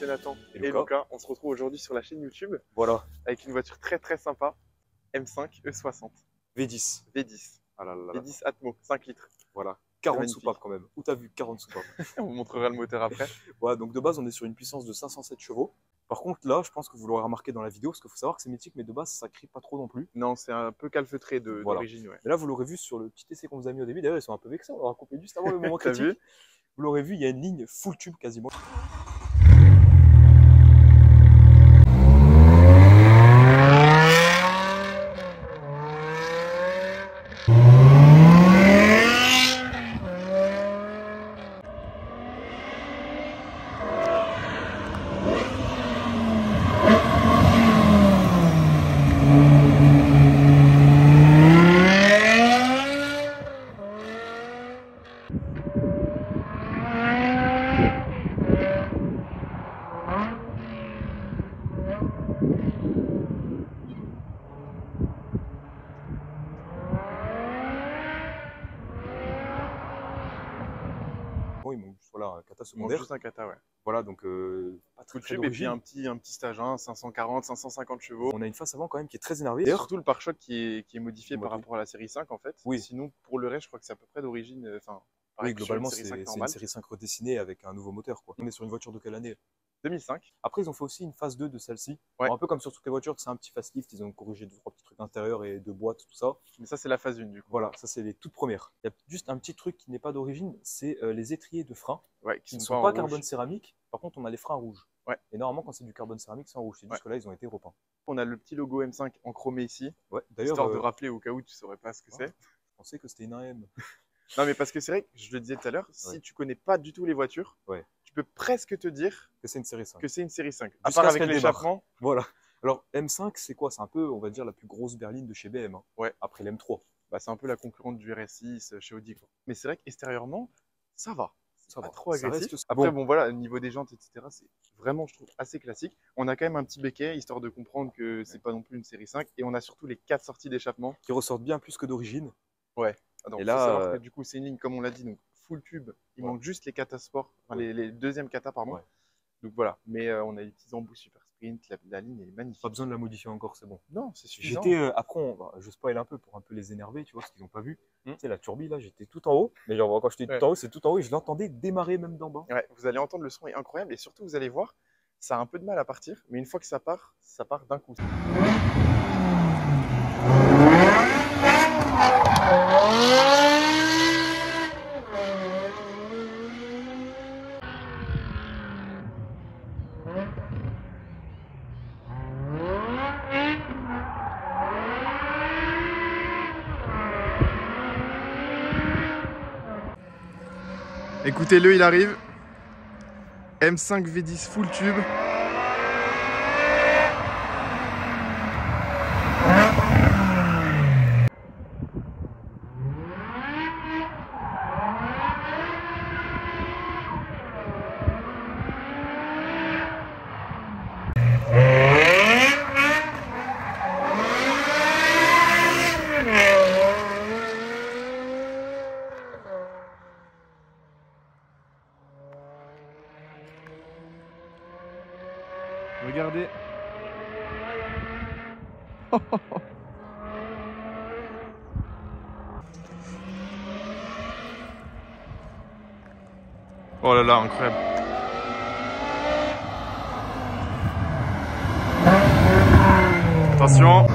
c'est Nathan Et et Lucas. On se retrouve aujourd'hui sur la chaîne YouTube Voilà, avec une voiture très sympa, M5 E60 V10. V10. Ah là là là. V10 Atmo, 5 litres. Voilà, 40 magnifique. soupapes quand même. Où t'as vu 40 soupapes? On vous montrera le moteur après. Voilà, donc de base, on est sur une puissance de 507 chevaux. Par contre, là, je pense que vous l'aurez remarqué dans la vidéo, parce qu'il faut savoir que c'est mythique, mais de base, ça crie pas trop non plus. Non, c'est un peu calfeutré d'origine. Ouais. Et là, vous l'aurez vu sur le petit essai qu'on vous a mis au début. D'ailleurs, ils sont un peu vexés, on leur a coupé juste avant le moment T'as critique. vu? Vous l'aurez vu, il y a une ligne full tube quasiment. Bon, il manque voilà, un kata Il manque secondaire. juste un kata, ouais. Voilà, donc pas Full très tube et puis d'origine. un petit stage 1, 540, 550 chevaux. On a une face avant quand même qui est très énervée. Et D'ailleurs, surtout le pare-choc qui est modifié par Oui. rapport à la série 5 en fait. Oui. Sinon, pour le reste, je crois que c'est à peu près d'origine. Enfin, oui, globalement, c'est c'est une série 5 redessinée avec un nouveau moteur, quoi. On est sur une voiture de quelle année? 2005. Après, ils ont fait aussi une phase 2 de celle-ci. Ouais. Un peu comme sur toutes les voitures, c'est un petit facelift. Ils ont corrigé 2-3 petits trucs intérieurs et de boîtes, tout ça. Mais ça, c'est la phase 1 du coup. Voilà, ça, c'est les toutes premières. Il y a juste un petit truc qui n'est pas d'origine, c'est les étriers de frein Ouais, qui ne sont pas carbone céramique. Par contre, on a les freins rouges. Ouais. Et normalement, quand c'est du carbone céramique, c'est en rouge. C'est juste que là, ils ont été repeints. On a le petit logo M5 en chromé ici. Ouais, d'ailleurs. Histoire de rappeler au cas où tu ne saurais pas ce que c'est. Je pensais que c'était une AM. Non, mais parce que c'est vrai que je le disais tout à l'heure, si tu connais pas du tout les voitures, tu peux presque te dire que c'est une série 5. Que c'est une série 5. À part avec l'échappement. Voilà. Alors, M5, c'est quoi? C'est un peu, on va dire, la plus grosse berline de chez BM. Hein. Ouais. Après l'M3. Bah, c'est un peu la concurrente du RS6 chez Audi. Quoi. Mais c'est vrai qu'extérieurement, ça va. Ça pas va. trop agressif. Reste... Après, bon, voilà, au niveau des jantes, etc., c'est vraiment, je trouve, assez classique. On a quand même un petit béquet, histoire de comprendre que c'est pas non plus une série 5. Et on a surtout les 4 sorties d'échappement. Qui ressortent bien plus que d'origine. Ouais. Donc, et il là, faut savoir que du coup, c'est une ligne, comme on l'a dit, donc full tube. Il manque juste les kata sport, enfin, les deuxièmes kata, pardon. Donc voilà, mais on a les petits embouts super sprint, la ligne est magnifique. Pas besoin de la modifier encore, c'est bon. Non, c'est suffisant. Après, je spoil un peu pour un peu les énerver, tu vois, parce qu'ils n'ont pas vu. Tu sais, la turbine, là, j'étais tout en haut. Mais genre, quand j'étais tout en haut, c'est tout en haut et je l'entendais démarrer même d'en bas. Ouais, vous allez entendre, le son est incroyable et surtout, vous allez voir, ça a un peu de mal à partir, mais une fois que ça part d'un coup. Écoutez-le, il arrive. M5 V10 full tube. Regardez. Oh là là, incroyable. Attention.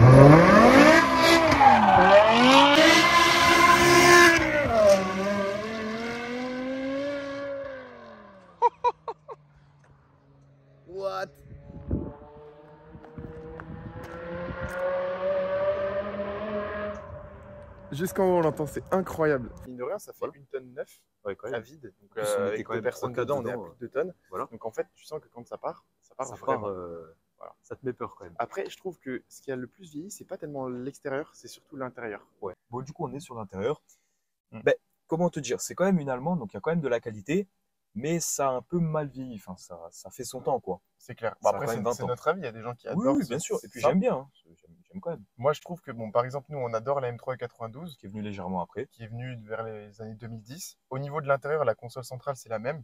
What? Jusqu'en haut, on l'entend, c'est incroyable. Mine de rien, ça fait 1 tonne 9 à vide. Donc, avec deux personnes dedans, on est à plus de 2 tonnes. Voilà. Donc, en fait, tu sens que quand ça part vraiment. Voilà. Ça te met peur quand même. Après, je trouve que ce qui a le plus vieilli, c'est pas tellement l'extérieur, c'est surtout l'intérieur. Ouais. Bon, du coup, on est sur l'intérieur. Ben, comment te dire? C'est quand même une allemande, donc il y a quand même de la qualité, mais ça a un peu mal vieilli. Enfin, ça fait son temps, quoi. C'est clair. Bon, après, c'est notre avis. Il y a des gens qui adorent. Oui, bien sûr. Et puis, j'aime bien. Hein. J'aime quand même. Moi, je trouve que, bon, par exemple, nous, on adore la M3 92. Qui est venue légèrement après. Qui est venue vers les années 2010. Au niveau de l'intérieur, la console centrale, c'est la même.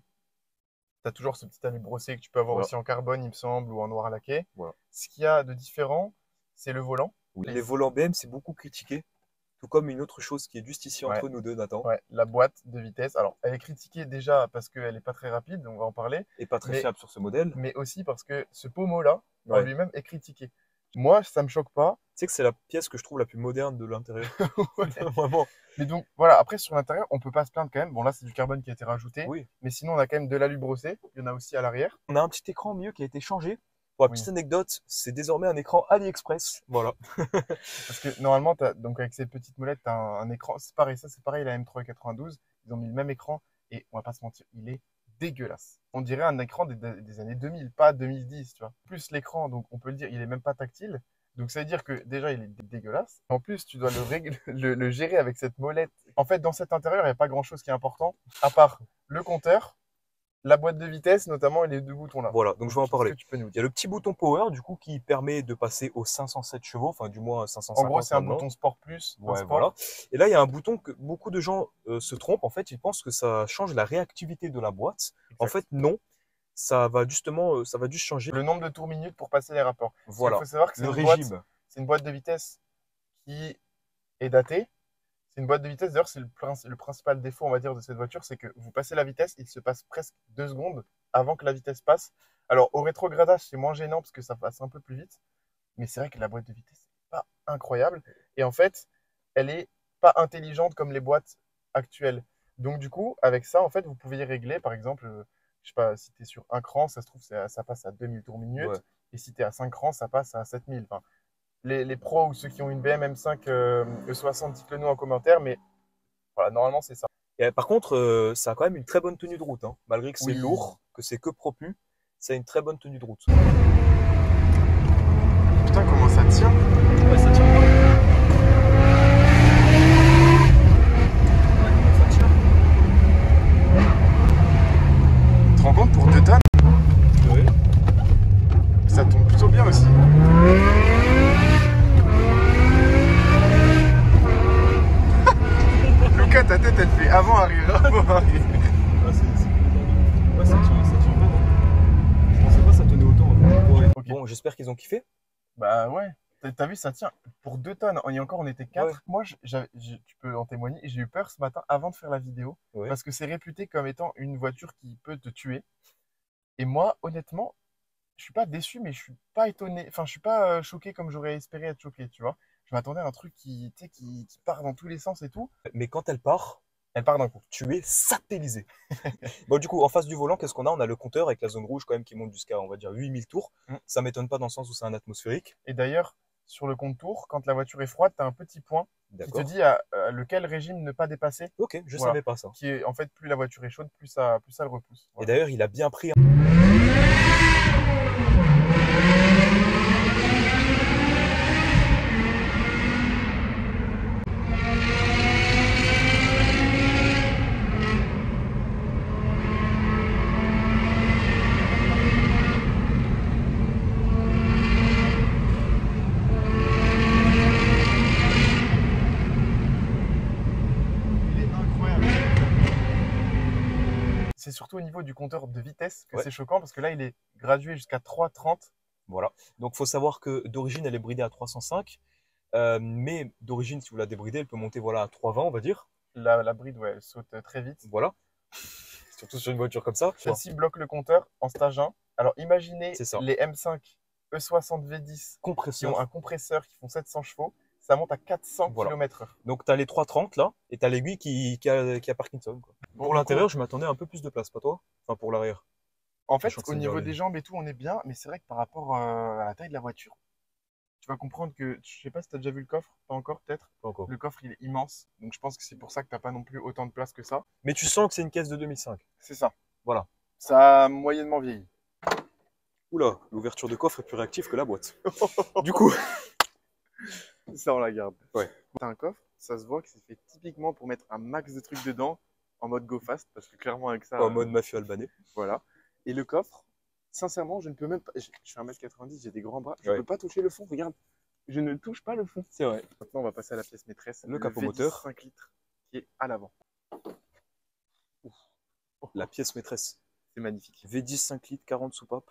Tu as toujours ce petit alu brossé que tu peux avoir Voilà. aussi en carbone, il me semble, ou en noir laqué. Voilà. Ce qu'il y a de différent, c'est le volant. Oui. Les volants BM, c'est beaucoup critiqué. Tout comme une autre chose qui est juste ici Ouais. entre nous deux, Nathan. Ouais, la boîte de vitesse. Alors, elle est critiquée déjà parce qu'elle n'est pas très rapide, on va en parler. Et pas très Mais- fiable sur ce modèle. Mais aussi parce que ce pommeau-là, en Ouais. lui-même, est critiqué. Moi, ça me choque pas. Tu sais que c'est la pièce que je trouve la plus moderne de l'intérieur. Ouais. Vraiment. Mais donc, voilà, après, sur l'intérieur, on peut pas se plaindre quand même. Bon, là, c'est du carbone qui a été rajouté. Oui. Mais sinon, on a quand même de l'alu brossé. Il y en a aussi à l'arrière. On a un petit écran au milieu qui a été changé. Pour la Oui. petite anecdote, c'est désormais un écran AliExpress. Voilà. Parce que normalement, donc avec ces petites molettes, tu as un écran. C'est pareil, ça, c'est pareil, la M392. Ils ont mis le même écran. Et on va pas se mentir, il est dégueulasse. On dirait un écran des années 2000, pas 2010, tu vois. Plus l'écran, donc on peut le dire, il est même pas tactile. Donc ça veut dire que déjà, il est dégueulasse. En plus, tu dois le gérer avec cette molette. En fait, dans cet intérieur, il n'y a pas grand-chose qui est important, à part le compteur, la boîte de vitesse, notamment, et les deux boutons là. Voilà, donc je vais en Qu'est-ce parler. que tu peux nous Il y dire? a le petit bouton power, du coup, qui permet de passer aux 507 chevaux, enfin, du moins 550. En gros, c'est un maintenant. bouton sport plus. un Ouais, sport. voilà. Et là, il y a un bouton que beaucoup de gens se trompent. En fait, ils pensent que ça change la réactivité de la boîte. En fait, non. Ça va justement, ça va juste changer Le nombre de tours minutes pour passer les rapports. Parce voilà, qu'il faut savoir que c'est le une boîte, régime. c'est une boîte de vitesse qui est datée. C'est une boîte de vitesse, d'ailleurs, c'est le principal défaut, on va dire, de cette voiture, c'est que vous passez la vitesse, il se passe presque 2 secondes avant que la vitesse passe. Alors, au rétrogradage, c'est moins gênant parce que ça passe un peu plus vite. Mais c'est vrai que la boîte de vitesse n'est pas incroyable. Et en fait, elle n'est pas intelligente comme les boîtes actuelles. Donc, du coup, avec ça, en fait, vous pouvez y régler, par exemple, je sais pas, si tu es sur un cran, ça se trouve, ça passe à 2000 tours minute. Ouais. Et si tu es à 5 crans, ça passe à 7000. Enfin, les pros ou ceux qui ont une BM M5 E60, dites-le nous en commentaire. Mais voilà, normalement, c'est ça. Et, par contre, ça a quand même une très bonne tenue de route. Hein. Malgré que c'est Oui. lourd, que c'est que propu, ça a une très bonne tenue de route. Putain, comment ça tient? Ouais, ça tient pas. Ouais, ça tient. Tu te rends compte pour 2 tonnes? Ouais. Ça tombe plutôt bien aussi. Lucas, ta tête, elle fait avant arrière, avant arrière. Ah, ouais, ça tient vraiment. Je pensais pas que ça tenait autant. En fait. Ouais. Ok. Bon, j'espère qu'ils ont kiffé. Bah ouais. T'as vu, ça tient pour 2 tonnes. Et encore, on était 4. Ouais. Moi, tu peux en témoigner, j'ai eu peur ce matin avant de faire la vidéo. Ouais. Parce que c'est réputé comme étant une voiture qui peut te tuer. Et moi, honnêtement, je suis pas déçu, mais je suis pas étonné. Enfin, je suis pas choqué comme j'aurais espéré être choqué, tu vois. Je m'attendais à un truc qui part dans tous les sens et tout. Mais quand elle part, Elle part d'un coup. tu es satellisé. Bon, du coup, en face du volant, qu'est-ce qu'on a? On a le compteur avec la zone rouge quand même qui monte jusqu'à, on va dire, 8000 tours. Ça m'étonne pas dans le sens où c'est un atmosphérique. Et d'ailleurs, sur le compte tour, quand la voiture est froide, tu as un petit point qui te D'accord. dit à lequel régime ne pas dépasser. Ok, je Voilà. savais pas ça. Qui est, en fait, plus la voiture est chaude, plus ça le repousse. Et Voilà. d'ailleurs, il a bien pris. Il est incroyable. C'est surtout au niveau du compteur de vitesse que Ouais. c'est choquant parce que là, il est gradué jusqu'à 3,30. Voilà. Donc, faut savoir que d'origine, elle est bridée à 305. Mais d'origine, si vous la débridez, elle peut monter voilà, à 320, on va dire. La bride, ouais, elle saute très vite. Voilà. Surtout sur une voiture comme ça. Celle-ci bloque le compteur en stage 1. Alors, imaginez C'est ça. les M5 E60 V10 qui Compresseur. ont un compresseur qui font 700 chevaux. Ça monte à 400 Voilà. km/h. Donc, tu as les 330 là, et tu as l'aiguille qui a Parkinson. Quoi. Pour l'intérieur, je m'attendais à un peu plus de place, pas toi? Enfin, pour l'arrière. En fait, Sachant que au c'est niveau bien des jambes et tout, on est bien, mais c'est vrai que par rapport à la taille de la voiture, tu vas comprendre que, je sais pas si tu as déjà vu le coffre, pas encore peut-être. Pas encore. Le coffre, il est immense, donc je pense que c'est pour ça que tu n'as pas non plus autant de place que ça. Mais tu sens que c'est une caisse de 2005. C'est ça. Voilà. Ça a moyennement vieilli. Oula, l'ouverture de coffre est plus réactive que la boîte. Du coup. Ça, on la garde. Ouais. T'as un coffre, ça se voit que c'est fait typiquement pour mettre un max de trucs dedans en mode go fast, parce que clairement avec ça. En mode mafieux albanais. Voilà. Et le coffre, sincèrement, je ne peux même pas. Je suis 1m90, j'ai des grands bras, je Ouais. ne peux pas toucher le fond. Regarde, je ne touche pas le fond. C'est vrai. Maintenant, on va passer à la pièce maîtresse. Le capot V10 moteur. 5 litres qui est à l'avant. La pièce maîtresse. C'est magnifique. V10 5 litres, 40 soupapes.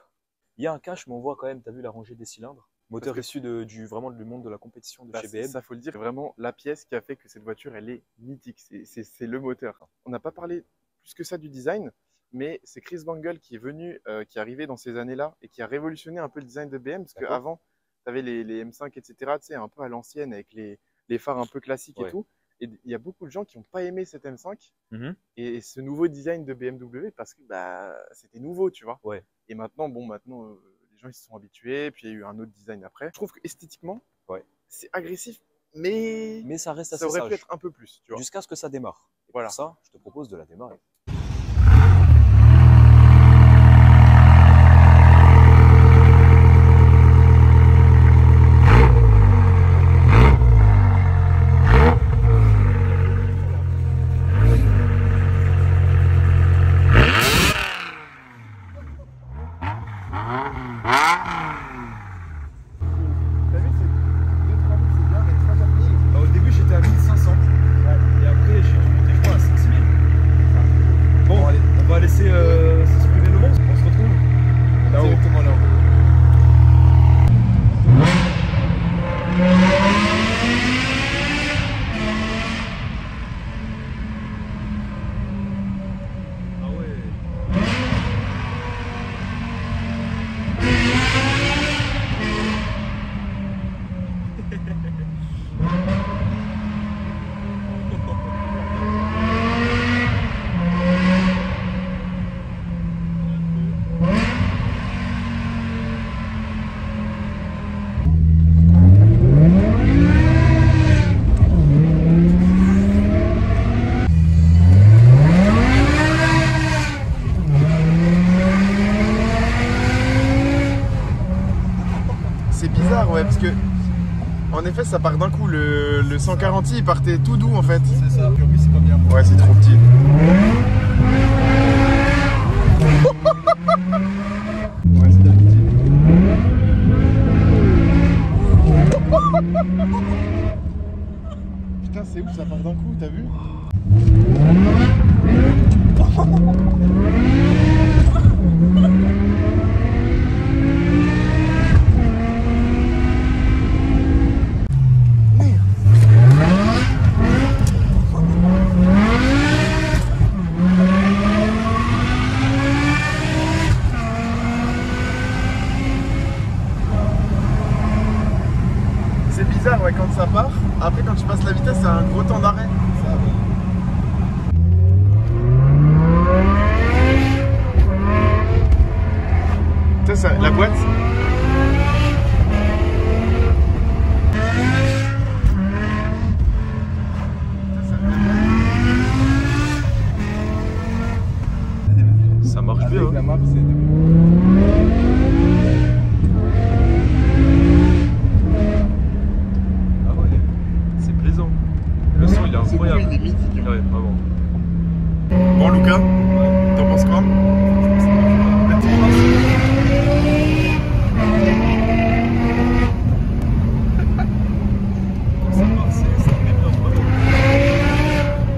Il y a un cache, mais on voit quand même, tu as vu la rangée des cylindres. Moteur issu vraiment du monde de la compétition de chez BM. Ça, faut le dire, c'est vraiment la pièce qui a fait que cette voiture, elle est mythique. C'est le moteur. On n'a pas parlé plus que ça du design, mais c'est Chris Bangle qui est venu, qui est arrivé dans ces années-là et qui a révolutionné un peu le design de BM, parce qu'avant, tu avais les M5, etc., tu sais, un peu à l'ancienne, avec les phares un peu classiques et tout. Et il y a beaucoup de gens qui n'ont pas aimé cette M5 et ce nouveau design de BMW parce que bah, c'était nouveau, tu vois. Et maintenant, les gens ils se sont habitués, puis il y a eu un autre design après. Je trouve qu'esthétiquement, c'est agressif, mais ça reste assez ça aurait sage. pu être un peu plus, tu vois. Jusqu'à ce que ça démarre. Et voilà. Pour ça, je te propose de la démarrer. C'est bizarre, ouais, parce que en effet, ça part d'un coup. Le 140i, il partait tout doux en fait. C'est ça. Puis en plus, c'est pas bien. Ouais, c'est trop petit. Ouais, c'est d'habitude. Putain, c'est ouf, ça part d'un coup, t'as vu? C'est bizarre, ouais, quand ça part. Après, quand tu passes la vitesse, c'est un gros temps d'arrêt. Ça, la boîte. Ça marche Avec bien. la map, c'est... Ah ouais, c'est plaisant. Le son il est incroyable. Il est mythique. Ouais, vraiment. Bon, Lucas, t'en penses quoi?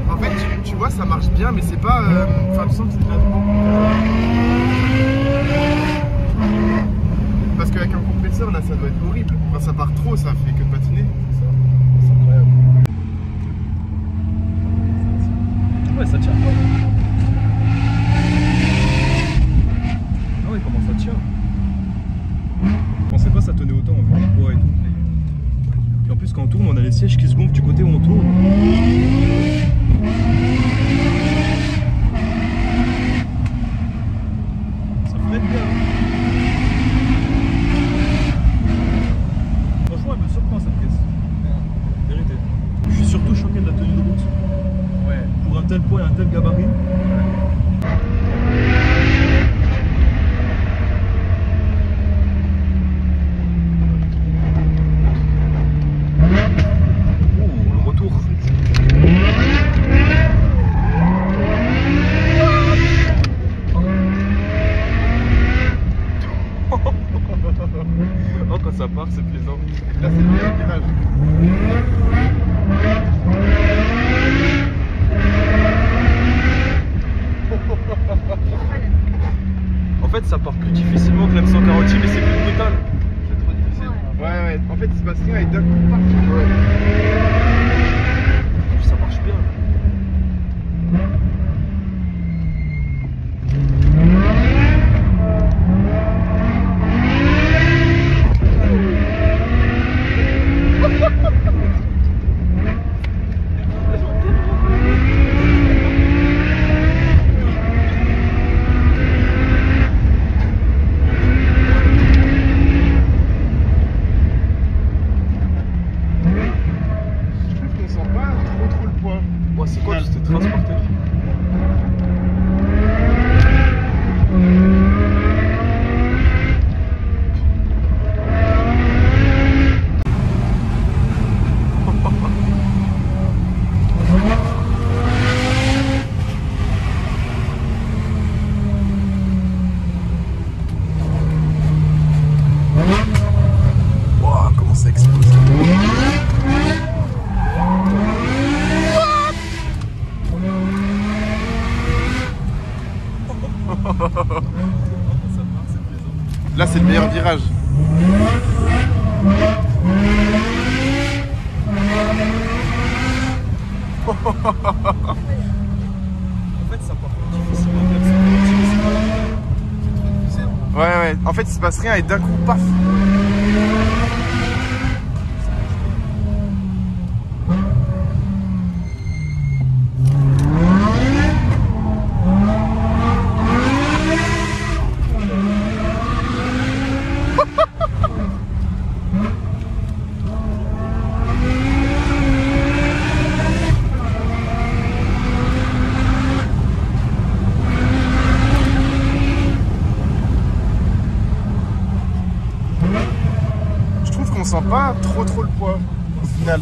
En fait, tu vois, ça marche bien, mais c'est pas. Enfin, tu sens que c'est de la. Parce qu'avec un compresseur, là, ça doit être horrible. Enfin, ça part trop, ça fait que de patiner. C'est incroyable. Ouais, ça tient. Ah ouais, comment ça tient? Je pensais pas que ça tenait autant en vu du poids et tout. Et en plus, quand on tourne, on a les sièges qui se gonflent du côté où on tourne. Ça freine bien. Franchement, elle me surprend cette caisse. Vérité. Je suis surtout choqué de la tenue de route. Ouais. Pour un tel poids et un tel gabarit. Le retour. Oh, quand ça part, c'est plaisant. Là, c'est le meilleur virage. part plus difficilement que la 140, mais c'est plus brutal. C'est trop difficile. Ouais, en fait, il se passe rien et d'un coup, paf. Ça marche bien. C'est quoi toutes ces traces par terre? Wow, comment ça explose. Là, c'est le meilleur virage. En fait, ça part difficilement comme ça. Ouais, en fait, il se passe rien et d'un coup, paf. Je trouve qu'on sent pas trop le poids au final.